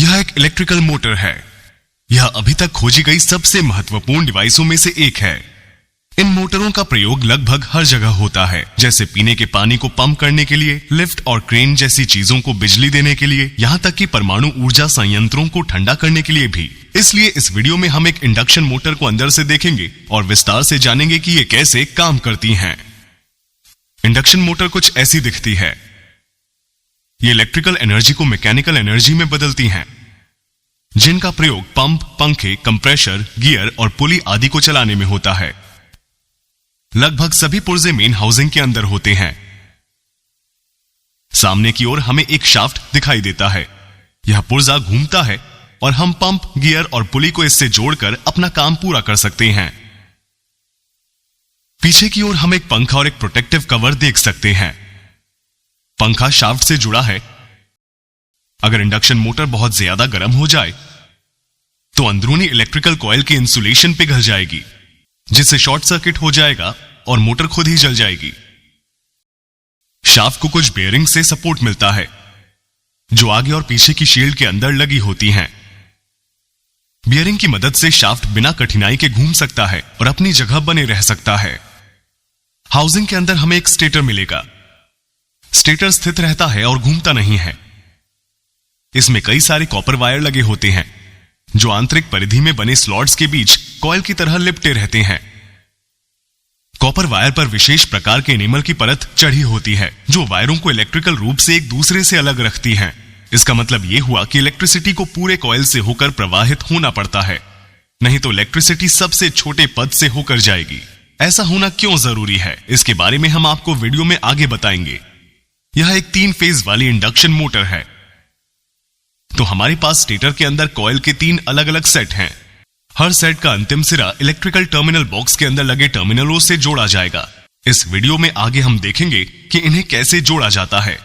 यह एक electrical motor है। यह अभी तक खोजी गई सबसे महत्वपूर्ण डिवाइसों में से एक है। इन मोटरों का प्रयोग लगभग हर जगह होता है, जैसे पीने के पानी को पंप करने के लिए, लिफ्ट और क्रेन जैसी चीजों को बिजली देने के लिए, यहाँ तक कि परमाणु ऊर्जा संयंत्रों को ठंडा करने के लिए भी। इसलिए इस वीडियो में हम एक इंडक्शन मोटर को अंदर से देखेंगे और विस्तार से जानेंगे कि ये कैसे काम करती हैं। इंडक्शन मोटर कुछ ऐसी दिखती है। ये इलेक्ट्रिकल एनर्जी को मैकेनिकल एनर्जी में बदलती हैं, जिनका प्रयोग पंप, पंखे, कंप्रेशर, गियर और पुली आदि को चलाने में होता है। लगभग सभी पुर्जे मेन हाउसिंग के अंदर होते हैं। सामने की ओर हमें एक शाफ्ट दिखाई देता है। यह पुर्जा घूमता है और हम पंप, गियर और पुली को इससे जोड़कर अपना काम पूरा कर सकते हैं। पीछे की ओर हम एक पंखा और एक प्रोटेक्टिव कवर देख सकते हैं। पंखा शाफ्ट से जुड़ा है। अगर इंडक्शन मोटर बहुत ज्यादा गर्म हो जाए तो अंदरूनी इलेक्ट्रिकल कॉइल के इंसुलेशन पिघल जाएगी, जिससे शॉर्ट सर्किट हो जाएगा और मोटर खुद ही जल जाएगी। शाफ्ट को कुछ बेयरिंग से सपोर्ट मिलता है, जो आगे और पीछे की शील्ड के अंदर लगी होती हैं। बियरिंग की मदद से शाफ्ट बिना कठिनाई के घूम सकता है और अपनी जगह बने रह सकता है। हाउसिंग के अंदर हमें एक स्टेटर मिलेगा। स्टेटर स्थित रहता है और घूमता नहीं है। इसमें कई सारे कॉपर वायर लगे होते हैं, जो आंतरिक परिधि में बने स्लॉट्स के बीच कॉइल की तरह लिपटे रहते हैं। कॉपर वायर पर विशेष प्रकार के एनिमल की परत चढ़ी होती है, जो वायरों को इलेक्ट्रिकल रूप से एक दूसरे से अलग रखती हैं। इसका मतलब यह हुआ कि इलेक्ट्रिसिटी को पूरे कॉइल से होकर प्रवाहित होना पड़ता है, नहीं तो इलेक्ट्रिसिटी सबसे छोटे पद से होकर जाएगी। ऐसा होना क्यों जरूरी है, इसके बारे में हम आपको वीडियो में आगे बताएंगे। यह एक 3 फेज वाली इंडक्शन मोटर है। तो हमारे पास स्टेटर के अंदर कॉइल के 3 अलग अलग सेट हैं। हर सेट का अंतिम सिरा इलेक्ट्रिकल टर्मिनल बॉक्स के अंदर लगे टर्मिनलों से जोड़ा जाएगा। इस वीडियो में आगे हम देखेंगे कि इन्हें कैसे जोड़ा जाता है।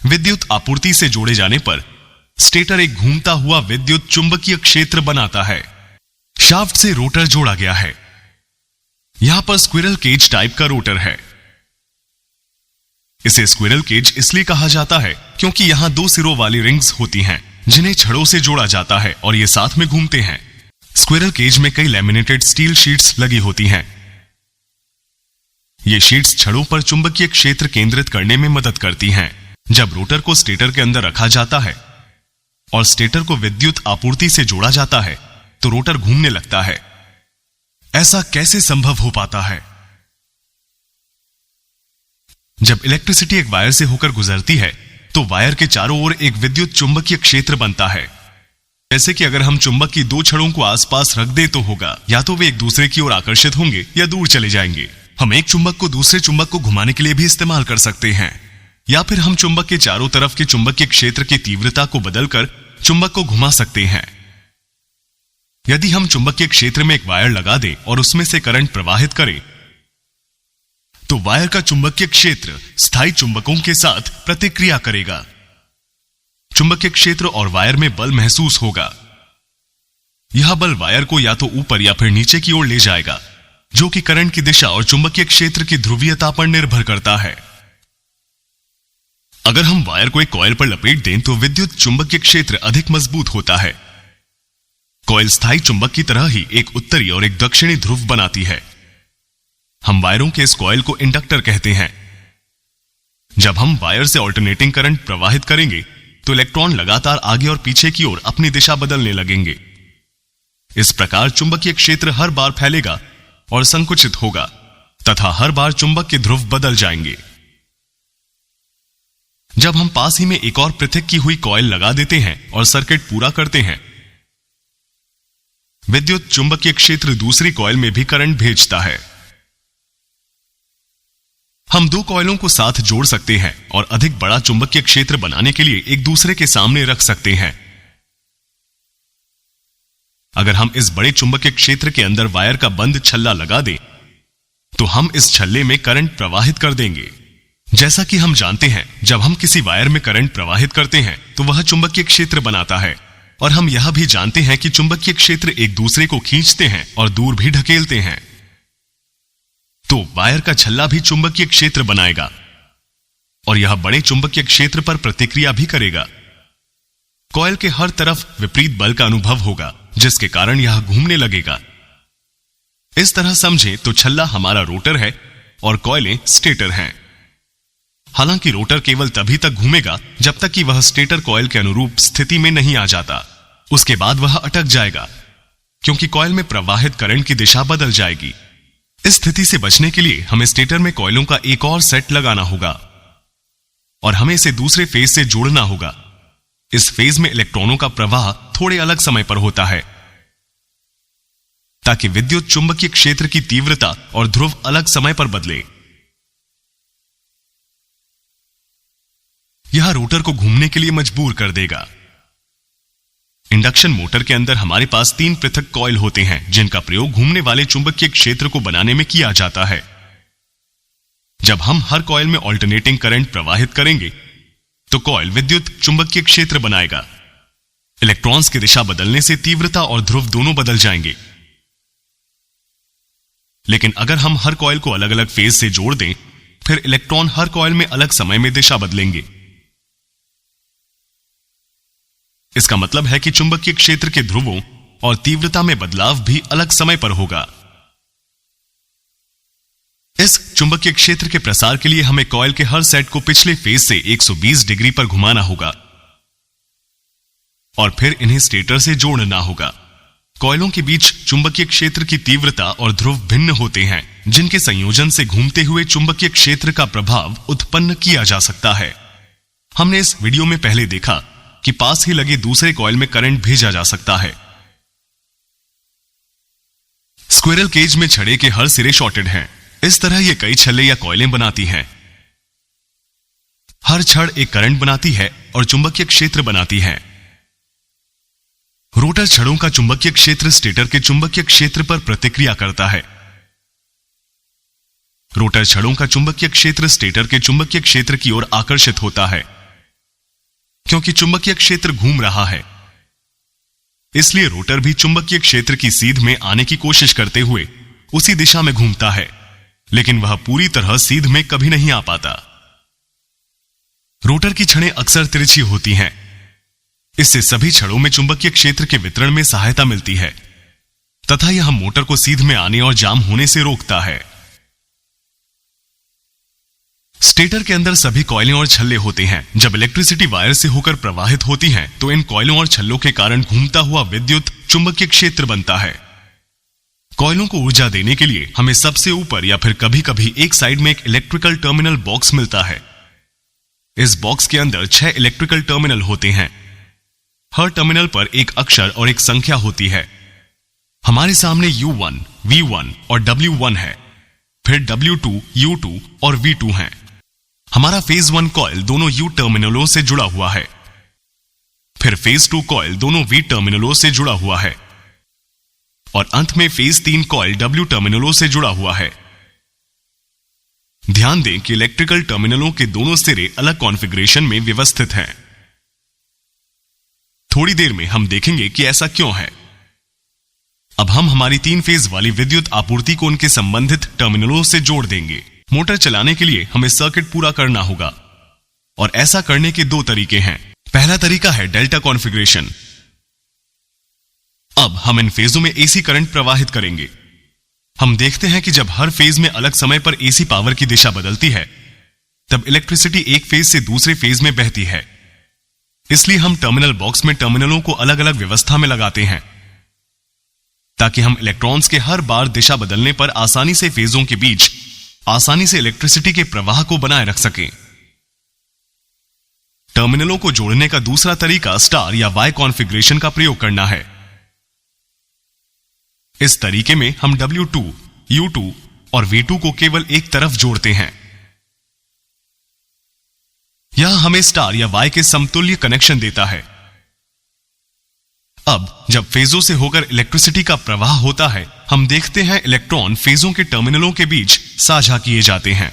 विद्युत आपूर्ति से जोड़े जाने पर स्टेटर एक घूमता हुआ विद्युत चुंबकीय क्षेत्र बनाता है। शाफ्ट से रोटर जोड़ा गया है। यहां पर स्क्विरल केज टाइप का रोटर है। इसे स्क्विरल केज इसलिए कहा जाता है क्योंकि यहां 2 सिरों वाली रिंग्स होती हैं, जिन्हें छड़ों से जोड़ा जाता है और ये साथ में घूमते हैं। स्क्विरल केज में कई लैमिनेटेड स्टील शीट्स लगी होती हैं। ये शीट्स छड़ों पर चुंबकीय क्षेत्र केंद्रित करने में मदद करती हैं। जब रोटर को स्टेटर के अंदर रखा जाता है और स्टेटर को विद्युत आपूर्ति से जोड़ा जाता है, तो रोटर घूमने लगता है। ऐसा कैसे संभव हो पाता है? जब इलेक्ट्रिसिटी एक वायर से होकर गुजरती है, तो वायर के चारों ओर एक विद्युत चुंबकीय क्षेत्र बनता है। जैसे कि अगर हम चुंबक की 2 छड़ों को आसपास रख दें तो होगा, या तो वे एक दूसरे की ओर आकर्षित होंगे या दूर चले जाएंगे। हम एक चुंबक को दूसरे चुंबक को घुमाने के लिए भी इस्तेमाल कर सकते हैं, या फिर हम चुंबक के चारों तरफ के चुंबकीय क्षेत्र की तीव्रता को बदलकर चुंबक को घुमा सकते हैं। यदि हम चुंबकीय क्षेत्र में एक वायर लगा दें और उसमें से करंट प्रवाहित करें, तो वायर का चुंबकीय क्षेत्र स्थायी चुंबकों के साथ प्रतिक्रिया करेगा। चुंबकीय क्षेत्र और वायर में बल महसूस होगा। यह बल वायर को या तो ऊपर या फिर नीचे की ओर ले जाएगा, जो कि करंट की दिशा और चुंबकीय क्षेत्र की ध्रुवीयता पर निर्भर करता है। अगर हम वायर को एक कॉइल पर लपेट दें तो विद्युत चुंबकीय क्षेत्र अधिक मजबूत होता है। कॉइल स्थायी चुंबक की तरह ही एक उत्तरी और एक दक्षिणी ध्रुव बनाती है। हम वायरों के इस कॉइल को इंडक्टर कहते हैं। जब हम वायर से ऑल्टरनेटिंग करंट प्रवाहित करेंगे, तो इलेक्ट्रॉन लगातार आगे और पीछे की ओर अपनी दिशा बदलने लगेंगे। इस प्रकार चुंबकीय क्षेत्र हर बार फैलेगा और संकुचित होगा तथा हर बार चुंबक के ध्रुव बदल जाएंगे। जब हम पास ही में एक और पृथक की हुई कॉइल लगा देते हैं और सर्किट पूरा करते हैं, विद्युत चुंबकीय क्षेत्र दूसरी कॉइल में भी करंट भेजता है। हम 2 कॉइलों को साथ जोड़ सकते हैं और अधिक बड़ा चुंबकीय क्षेत्र बनाने के लिए एक दूसरे के सामने रख सकते हैं। अगर हम इस बड़े चुंबकीय क्षेत्र के अंदर वायर का बंद छल्ला लगा दें, तो हम इस छल्ले में करंट प्रवाहित कर देंगे। जैसा कि हम जानते हैं, जब हम किसी वायर में करंट प्रवाहित करते हैं तो वह चुंबकीय क्षेत्र बनाता है, और हम यह भी जानते हैं कि चुंबकीय क्षेत्र एक दूसरे को खींचते हैं और दूर भी ढकेलते हैं। तो वायर का छल्ला भी चुंबकीय क्षेत्र बनाएगा और यह बड़े चुंबकीय क्षेत्र पर प्रतिक्रिया भी करेगा। कॉइल के हर तरफ विपरीत बल का अनुभव होगा, जिसके कारण यह घूमने लगेगा। इस तरह समझें तो छल्ला हमारा रोटर है और कॉइलें स्टेटर हैं। हालांकि रोटर केवल तभी तक घूमेगा जब तक कि वह स्टेटर कॉइल के अनुरूप स्थिति में नहीं आ जाता। उसके बाद वह अटक जाएगा, क्योंकि कॉइल में प्रवाहित करंट की दिशा बदल जाएगी। इस स्थिति से बचने के लिए हमें स्टेटर में कॉइलों का एक और सेट लगाना होगा और हमें इसे दूसरे फेज से जोड़ना होगा। इस फेज में इलेक्ट्रॉनों का प्रवाह थोड़े अलग समय पर होता है, ताकि विद्युत चुंबकीय क्षेत्र की तीव्रता और ध्रुव अलग समय पर बदले। यह रोटर को घूमने के लिए मजबूर कर देगा। इंडक्शन मोटर के अंदर हमारे पास 3 पृथक कॉइल होते हैं, जिनका प्रयोग घूमने वाले चुंबकीय क्षेत्र को बनाने में किया जाता है। जब हम हर कॉइल में ऑल्टरनेटिंग करंट प्रवाहित करेंगे तो कॉइल विद्युत चुंबकीय क्षेत्र बनाएगा। इलेक्ट्रॉन्स की दिशा बदलने से तीव्रता और ध्रुव दोनों बदल जाएंगे। लेकिन अगर हम हर कॉइल को अलग अलग फेज से जोड़ दें, फिर इलेक्ट्रॉन हर कॉइल में अलग समय में दिशा बदलेंगे। इसका मतलब है कि चुंबकीय क्षेत्र के ध्रुवों और तीव्रता में बदलाव भी अलग समय पर होगा। इस चुंबकीय क्षेत्र के प्रसार के लिए हमें कॉइल के हर सेट को पिछले फेज से 120 डिग्री पर घुमाना होगा और फिर इन्हें स्टेटर से जोड़ना होगा। कॉइलों के बीच चुंबकीय क्षेत्र की तीव्रता और ध्रुव भिन्न होते हैं, जिनके संयोजन से घूमते हुए चुंबकीय क्षेत्र का प्रभाव उत्पन्न किया जा सकता है। हमने इस वीडियो में पहले देखा कि पास ही लगे दूसरे कॉइल में करंट भेजा जा सकता है। स्क्विरल केज में छड़े के हर सिरे शॉर्टेड हैं। इस तरह ये कई छल्ले या कॉइलें बनाती हैं। हर छड़ एक करंट बनाती है और चुंबकीय क्षेत्र बनाती है। रोटर छड़ों का चुंबकीय क्षेत्र स्टेटर के चुंबकीय क्षेत्र पर प्रतिक्रिया करता है। रोटर छड़ों का चुंबकीय क्षेत्र स्टेटर के चुंबकीय क्षेत्र की ओर आकर्षित होता है, क्योंकि चुंबकीय क्षेत्र घूम रहा है। इसलिए रोटर भी चुंबकीय क्षेत्र की सीध में आने की कोशिश करते हुए उसी दिशा में घूमता है, लेकिन वह पूरी तरह सीध में कभी नहीं आ पाता। रोटर की छड़ें अक्सर तिरछी होती हैं। इससे सभी छड़ों में चुंबकीय क्षेत्र के वितरण में सहायता मिलती है तथा यह मोटर को सीध में आने और जाम होने से रोकता है। स्टेटर के अंदर सभी कॉइलें और छल्ले होते हैं। जब इलेक्ट्रिसिटी वायर से होकर प्रवाहित होती है तो इन कॉइलों और छल्लों के कारण घूमता हुआ विद्युत चुंबकीय क्षेत्र बनता है। कॉइलों को ऊर्जा देने के लिए हमें सबसे ऊपर या फिर कभी कभी एक साइड में एक इलेक्ट्रिकल टर्मिनल बॉक्स मिलता है। इस बॉक्स के अंदर 6 इलेक्ट्रिकल टर्मिनल होते हैं। हर टर्मिनल पर एक अक्षर और एक संख्या होती है। हमारे सामने U1, V1 और W1 है, फिर W2, U2 और V2 हैं। हमारा फेज 1 कॉइल दोनों U टर्मिनलों से जुड़ा हुआ है। फिर फेज 2 कॉइल दोनों V टर्मिनलों से जुड़ा हुआ है और अंत में फेज 3 कॉइल W टर्मिनलों से जुड़ा हुआ है। ध्यान दें कि इलेक्ट्रिकल टर्मिनलों के दोनों सिरे अलग कॉन्फ़िगरेशन में व्यवस्थित हैं। थोड़ी देर में हम देखेंगे कि ऐसा क्यों है। अब हम हमारी 3 फेज वाली विद्युत आपूर्ति को उनके संबंधित टर्मिनलों से जोड़ देंगे। मोटर चलाने के लिए हमें सर्किट पूरा करना होगा और ऐसा करने के 2 तरीके हैं। पहला तरीका है डेल्टा कॉन्फ़िगरेशन। अब हम इन फेजों में एसी करंट प्रवाहित करेंगे। हम देखते हैं कि जब हर फेज में अलग समय पर एसी पावर की दिशा बदलती है, तब इलेक्ट्रिसिटी एक फेज से दूसरे फेज में बहती है। इसलिए हम टर्मिनल बॉक्स में टर्मिनलों को अलग अलग व्यवस्था में लगाते हैं, ताकि हम इलेक्ट्रॉन्स के हर बार दिशा बदलने पर आसानी से फेजों के बीच आसानी से इलेक्ट्रिसिटी के प्रवाह को बनाए रख सकें। टर्मिनलों को जोड़ने का दूसरा तरीका स्टार या वाई कॉन्फ़िगरेशन का प्रयोग करना है। इस तरीके में हम W2, U2 और V2 को केवल एक तरफ जोड़ते हैं। यह हमें स्टार या वाई के समतुल्य कनेक्शन देता है। अब जब फेजों से होकर इलेक्ट्रिसिटी का प्रवाह होता है, हम देखते हैं इलेक्ट्रॉन फेजों के टर्मिनलों के बीच साझा किए जाते हैं।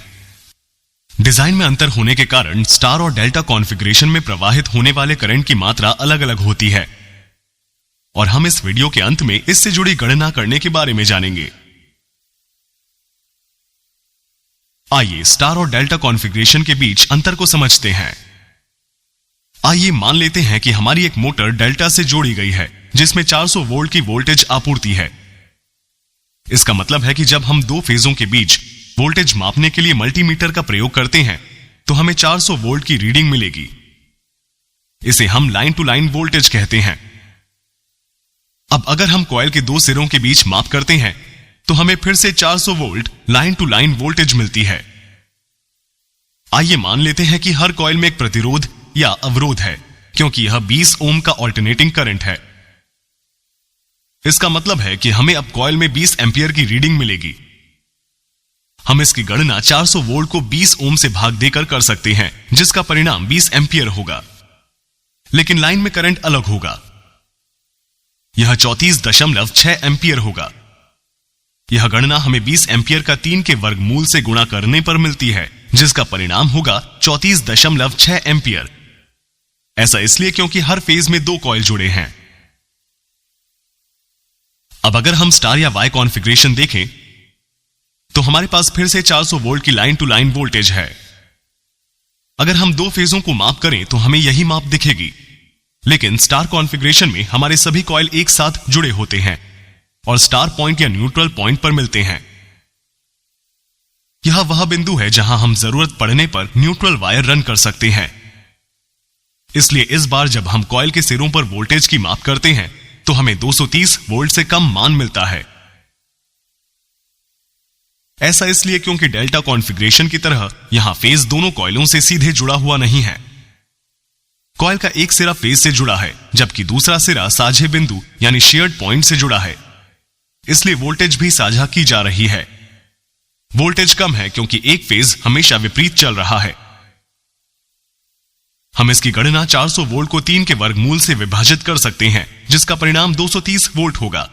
डिजाइन में अंतर होने के कारण स्टार और डेल्टा कॉन्फ़िगरेशन में प्रवाहित होने वाले करंट की मात्रा अलग अलग होती है और हम इस वीडियो के अंत में इससे जुड़ी गणना करने के बारे में जानेंगे। आइए स्टार और डेल्टा कॉन्फ़िगरेशन के बीच अंतर को समझते हैं। आइए मान लेते हैं कि हमारी एक मोटर डेल्टा से जोड़ी गई है जिसमें 400 वोल्ट की वोल्टेज आपूर्ति है। इसका मतलब है कि जब हम दो फेजों के बीच वोल्टेज मापने के लिए मल्टीमीटर का प्रयोग करते हैं तो हमें 400 वोल्ट की रीडिंग मिलेगी। इसे हम लाइन टू लाइन वोल्टेज कहते हैं। अब अगर हम कॉइल के दो सिरों के बीच माप करते हैं तो हमें फिर से 400 volt line to line voltage मिलती है। आइए मान लेते हैं कि हर कॉइल में एक प्रतिरोध या अवरोध है क्योंकि यह 20 ओम का अल्टरनेटिंग करंट है। इसका मतलब है कि हमें अब कॉइल में 20 एंपियर की रीडिंग मिलेगी। हम इसकी गणना 400 वोल्ट को 20 ओम से भाग देकर कर सकते हैं जिसका परिणाम 20 एंपियर होगा, लेकिन लाइन में करंट अलग होगा। यह 34.6 एंपियर होगा। यह गणना हमें 20 एंपियर का 3 के वर्गमूल से गुणा करने पर मिलती है जिसका परिणाम होगा 34.6 एंपियर। ऐसा इसलिए क्योंकि हर फेज में दो कॉइल जुड़े हैं। अब अगर हम स्टार या वाई कॉन्फ़िगरेशन देखें तो हमारे पास फिर से 400 वोल्ट की लाइन टू लाइन वोल्टेज है। अगर हम दो फेजों को माप करें तो हमें यही माप दिखेगी, लेकिन स्टार कॉन्फ़िगरेशन में हमारे सभी कॉइल एक साथ जुड़े होते हैं और स्टार पॉइंट या न्यूट्रल पॉइंट पर मिलते हैं। यह वह बिंदु है जहां हम जरूरत पड़ने पर न्यूट्रल वायर रन कर सकते हैं। इसलिए इस बार जब हम कॉइल के सिरों पर वोल्टेज की माप करते हैं तो हमें 230 वोल्ट से कम मान मिलता है। ऐसा इसलिए क्योंकि डेल्टा कॉन्फ़िगरेशन की तरह यहां फेज दोनों कॉइलों से सीधे जुड़ा हुआ नहीं है। कॉइल का एक सिरा फेज से जुड़ा है जबकि दूसरा सिरा साझे बिंदु यानी शेयर्ड पॉइंट से जुड़ा है। इसलिए वोल्टेज भी साझा की जा रही है। वोल्टेज कम है क्योंकि एक फेज हमेशा विपरीत चल रहा है। हम इसकी गणना 400 वोल्ट को 3 के वर्गमूल से विभाजित कर सकते हैं जिसका परिणाम 230 वोल्ट होगा।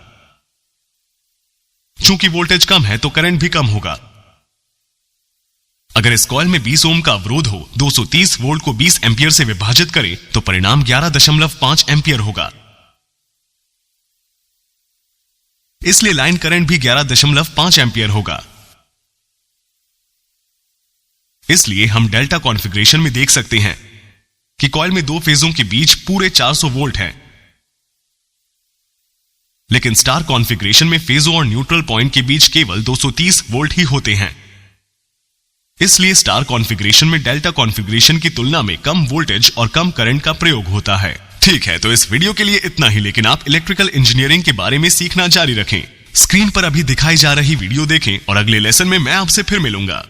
चूंकि वोल्टेज कम है तो करंट भी कम होगा। अगर इस कॉइल में 20 ओम का अवरोध हो, 230 वोल्ट को 20 एंपियर से विभाजित करें तो परिणाम 11.5 एंपियर होगा। इसलिए लाइन करंट भी 11.5 एंपियर होगा। इसलिए हम डेल्टा कॉन्फ़िगरेशन में देख सकते हैं कि कॉइल में दो फेजों के बीच पूरे 400 वोल्ट हैं, लेकिन स्टार कॉन्फ़िगरेशन में फेजों और न्यूट्रल पॉइंट के बीच केवल 230 वोल्ट ही होते हैं। इसलिए स्टार कॉन्फ़िगरेशन में डेल्टा कॉन्फ़िगरेशन की तुलना में कम वोल्टेज और कम करंट का प्रयोग होता है। ठीक है, तो इस वीडियो के लिए इतना ही, लेकिन आप इलेक्ट्रिकल इंजीनियरिंग के बारे में सीखना जारी रखें। स्क्रीन पर अभी दिखाई जा रही वीडियो देखें और अगले लेसन में मैं आपसे फिर मिलूंगा।